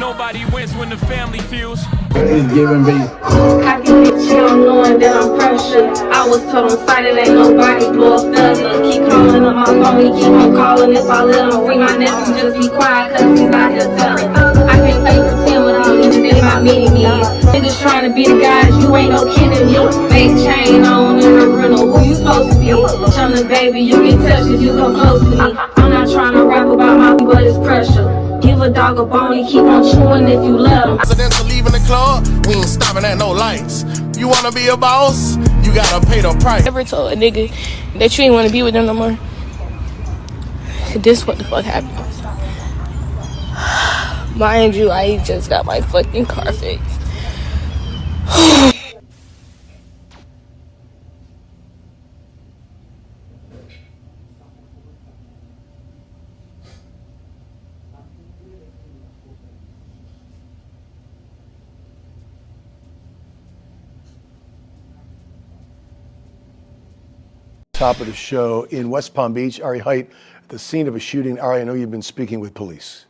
Nobody wins when the family feels. It's giving me. I can get chill knowing that I'm precious. I was told on sight it ain't nobody blow a feather. Keep calling up my phone, he keep on calling. If I let him free my nephew, just be quiet, cause he's out here telling. I can't play pretend with all these in my mini-me's. Niggas trying to be the guys, you ain't no kidding me. Fake chain on in the rental, who you supposed to be? Chillin' baby, you get touched if you come close to me. I'm not trying to rap about my but it's pressure. Give a dog a bone, he keep on chewing if you let him. Residents are leaving the club, we ain't stopping at no lights. You wanna be a boss, you gotta pay the price. Never told a nigga that you ain't wanna be with them no more. This what the fuck happened. Mind you, I just got my fucking car fixed. Top of the show in West Palm Beach, Ari Height, at the scene of a shooting. Ari, I know you've been speaking with police.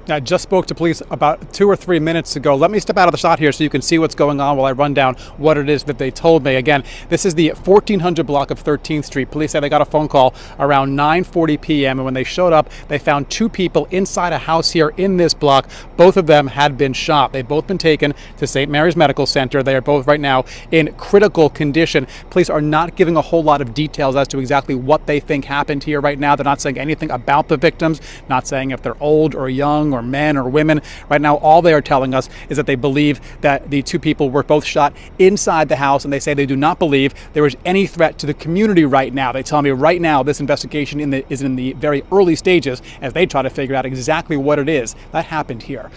I just spoke to police about 2 or 3 minutes ago. Let me step out of the shot here so you can see what's going on while I run down what it is that they told me. Again, this is the 1400 block of 13th Street. Police say they got a phone call around 9:40 p.m. and when they showed up, they found 2 people inside a house here in this block. Both of them had been shot. They've both been taken to St. Mary's Medical Center. They are both right now in critical condition. Police are not giving a whole lot of details as to exactly what they think happened here right now. They're not saying anything about the victims, not saying if they're old or young or men or women. Right now, all they are telling us is that they believe that the 2 people were both shot inside the house, and they say they do not believe there is any threat to the community right now. They tell me right now this investigation is in the very early stages as they try to figure out exactly what it is that happened here.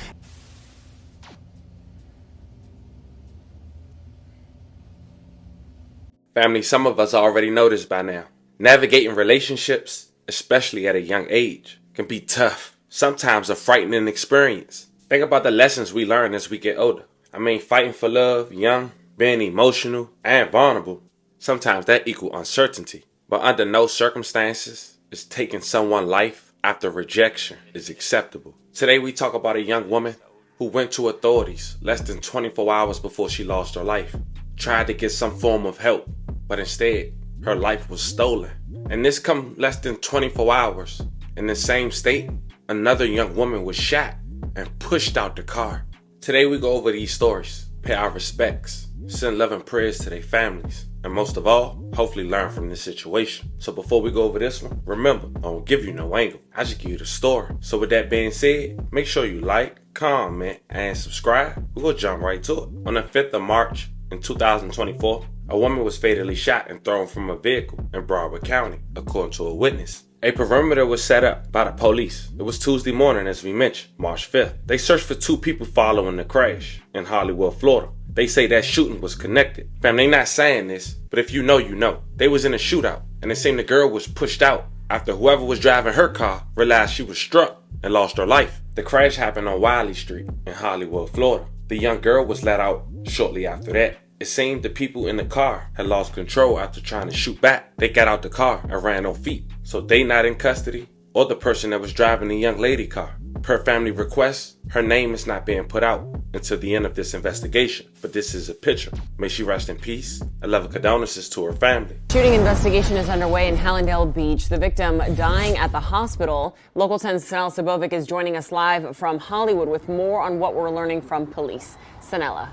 Family, some of us already know this by now. Navigating relationships, especially at a young age, can be tough. Sometimes a frightening experience. Think about the lessons we learn as we get older. I mean, fighting for love, young, being emotional, and vulnerable. Sometimes that equals uncertainty. But under no circumstances is taking someone's life after rejection is acceptable. Today we talk about a young woman who went to authorities less than 24 hours before she lost her life. Tried to get some form of help, but instead, her life was stolen. And this come less than 24 hours. In the same state, another young woman was shot and pushed out the car. Today we go over these stories, pay our respects, send love and prayers to their families, and most of all, hopefully learn from this situation. So before we go over this one, remember, I won't give you no angle. I just give you the story. So with that being said, make sure you like, comment, and subscribe. We're gonna jump right to it. On the 5th of March in 2024, a woman was fatally shot and thrown from a vehicle in Broward County, according to a witness. A perimeter was set up by the police. It was Tuesday morning, as we mentioned, March 5th. They searched for 2 people following the crash in Hollywood, Florida. They say that shooting was connected. Fam, they not saying this, but if you know, you know. They was in a shootout, and it seemed the girl was pushed out after whoever was driving her car realized she was struck and lost her life. The crash happened on Wiley Street in Hollywood, Florida. The young girl was let out shortly after that. It seemed the people in the car had lost control after trying to shoot back. They got out the car and ran on feet. So they not in custody, or the person that was driving the young lady car. Per family request, her name is not being put out until the end of this investigation. But this is a picture. May she rest in peace. A level of condolences to her family. Shooting investigation is underway in Hallandale Beach. The victim dying at the hospital. Local 10's Sanella Sabovic is joining us live from Hollywood with more on what we're learning from police. Sanella.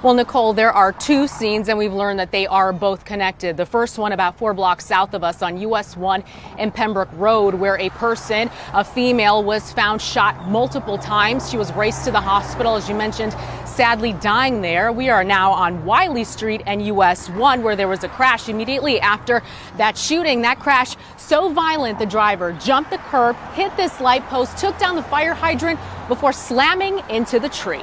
Well, Nicole, there are 2 scenes, and we've learned that they are both connected. The first one about 4 blocks south of us on US 1 in Pembroke Road, where a person, a female, was found shot multiple times. She was raced to the hospital, as you mentioned, sadly dying there. We are now on Wiley Street and US 1, where there was a crash immediately after that shooting. That crash so violent, the driver jumped the curb, hit this light post, took down the fire hydrant before slamming into the tree.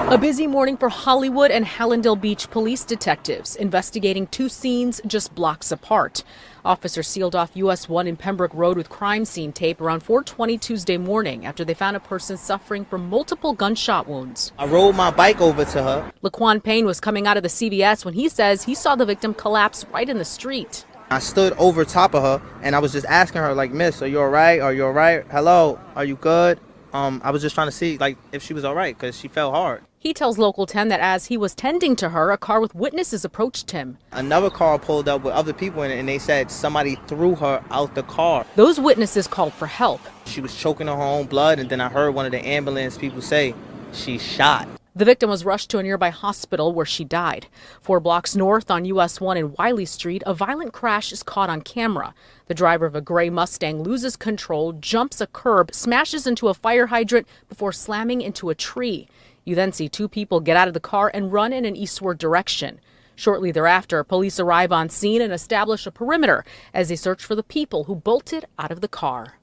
A busy morning for Hollywood and Hallandale Beach police detectives investigating 2 scenes just blocks apart. Officers sealed off US 1 in Pembroke Road with crime scene tape around 4:20 Tuesday morning after they found a person suffering from multiple gunshot wounds. I rode my bike over to her. Laquan Payne was coming out of the CVS when he says he saw the victim collapse right in the street. I stood over top of her and I was just asking her, like, "Miss, are you all right? Are you all right? Hello, are you good?" I was just trying to see, like, if she was all right, because she fell hard. He tells Local 10 that as he was tending to her, a car with witnesses approached him. Another car pulled up with other people in it, and they said somebody threw her out the car. Those witnesses called for help. She was choking on her own blood, and then I heard one of the ambulance people say she shot. The victim was rushed to a nearby hospital where she died. 4 blocks north on US 1 and Wiley Street, a violent crash is caught on camera. The driver of a gray Mustang loses control, jumps a curb, smashes into a fire hydrant before slamming into a tree. You then see 2 people get out of the car and run in an eastward direction. Shortly thereafter, police arrive on scene and establish a perimeter as they search for the people who bolted out of the car.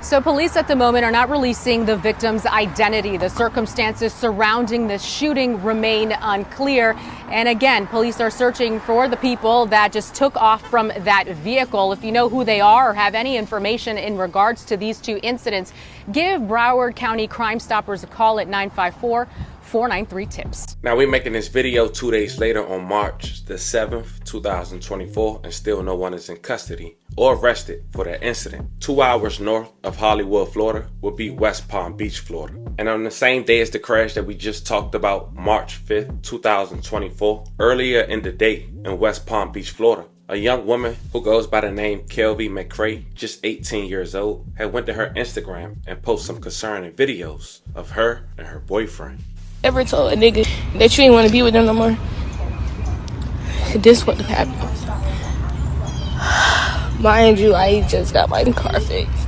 So police at the moment are not releasing the victim's identity. The circumstances surrounding this shooting remain unclear. And again, police are searching for the people that just took off from that vehicle. If you know who they are or have any information in regards to these 2 incidents, give Broward County Crime Stoppers a call at 954-493-TIPS. Now we're making this video 2 days later on March the 7th, 2024, and still no one is in custody or arrested for that incident. 2 hours north of Hollywood, Florida would be West Palm Beach, Florida. And on the same day as the crash that we just talked about, March 5th, 2024, earlier in the day in West Palm Beach, Florida, a young woman who goes by the name Kelie McCrae, just 18 years old, had went to her Instagram and posted some concerning videos of her and her boyfriend. Ever told a nigga that you ain't want to be with them no more? This what happened. Mind you, I just got my car fixed.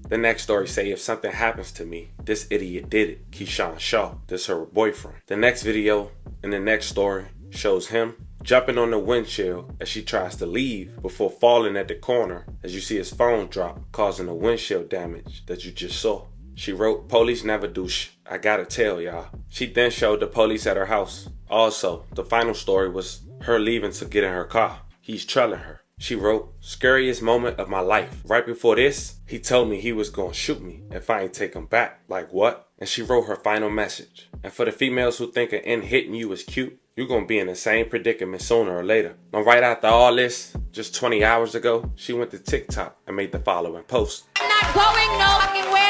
The next story say, if something happens to me, this idiot did it. Keyshawn Shaw, this her boyfriend. The next video in the next story shows him jumping on the windshield as she tries to leave before falling at the corner as you see his phone drop, causing the windshield damage that you just saw. She wrote, "Police never do I gotta tell y'all." She then showed the police at her house. Also, the final story was her leaving to get in her car. He's trailing her. She wrote, "Scariest moment of my life. Right before this, he told me he was gonna shoot me if I ain't take him back. Like what?" And she wrote her final message. And for the females who think an end hitting you is cute, you're gonna be in the same predicament sooner or later. Now right after all this, just 20 hours ago, she went to TikTok and made the following post. "I'm not going no fucking where."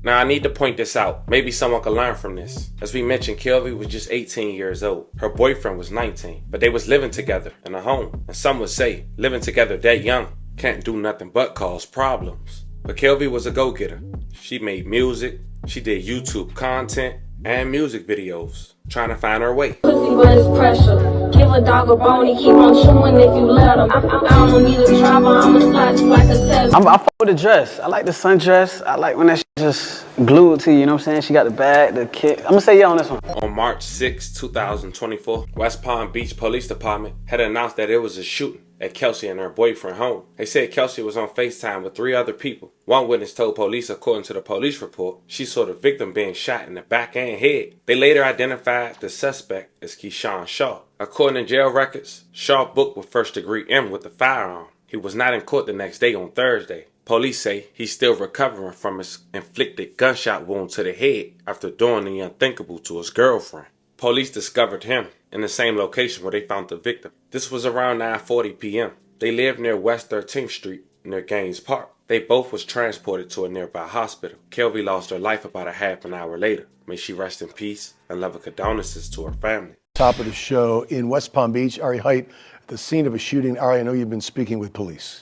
Now I need to point this out. Maybe someone can learn from this. As we mentioned, Kelie was just 18 years old. Her boyfriend was 19, but they was living together in a home. And some would say, living together that young can't do nothing but cause problems. But Kelie was a go-getter. She made music, she did YouTube content, and music videos, trying to find her way. Pussy, but it's pressure. Give a dog a bone, he keep on chewing if you let him. I don't need a driver, I'm a slut just like a Tesla. I fuck with the dress. I like the sundress. I like when that shit just glued to you, you know what I'm saying? She got the bag, the kit. I'm gonna say yeah on this one. On March 6, 2024, West Palm Beach Police Department had announced that it was a shooting at Kelsey and her boyfriend home. They said Kelsey was on FaceTime with 3 other people. One witness told police, according to the police report, she saw the victim being shot in the back and head. They later identified the suspect as Keyshawn Shaw. According to jail records, Shaw booked with first-degree M with a firearm. He was not in court the next day on Thursday. Police say he's still recovering from his inflicted gunshot wound to the head after doing the unthinkable to his girlfriend. Police discovered him in the same location where they found the victim. This was around 9:40 p.m. They lived near West 13th Street near Gaines Park. They both was transported to a nearby hospital. Kelie lost her life about a half an hour later. May she rest in peace and love and condolences to her family. Top of the show in West Palm Beach, Ari Height, at the scene of a shooting. Ari, I know you've been speaking with police.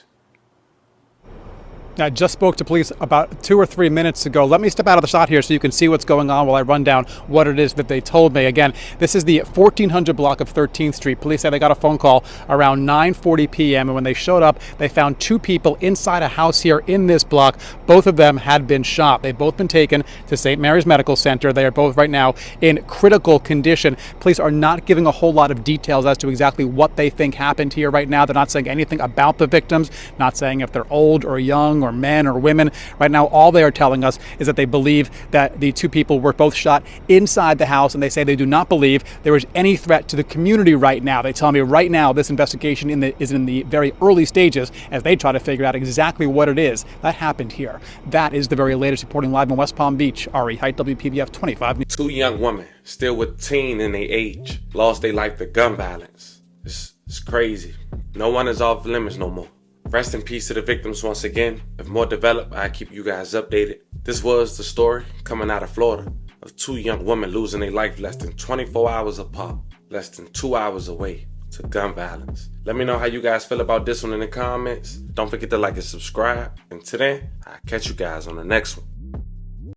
I just spoke to police about 2 or 3 minutes ago. Let me step out of the shot here so you can see what's going on while I run down what it is that they told me. Again, this is the 1400 block of 13th Street. Police say they got a phone call around 9:40 p.m. and when they showed up, they found 2 people inside a house here in this block. Both of them had been shot. They've both been taken to St. Mary's Medical Center. They are both right now in critical condition. Police are not giving a whole lot of details as to exactly what they think happened here right now. They're not saying anything about the victims, not saying if they're old or young or men or women. Right now, all they are telling us is that they believe that the two people were both shot inside the house, and they say they do not believe there is any threat to the community right now. They tell me right now this investigation is in the very early stages as they try to figure out exactly what it is that happened here. That is the very latest, reporting live in West Palm Beach. Ari Height, WPBF 25. Two young women, still with teen in their age, lost their life to gun violence. It's crazy. No one is off limits no more. Rest in peace to the victims once again. If more develop, I'll keep you guys updated. This was the story coming out of Florida of two young women losing their life less than 24 hours apart, less than 2 hours away to gun violence. Let me know how you guys feel about this one in the comments. Don't forget to like and subscribe. And till then, I'll catch you guys on the next one.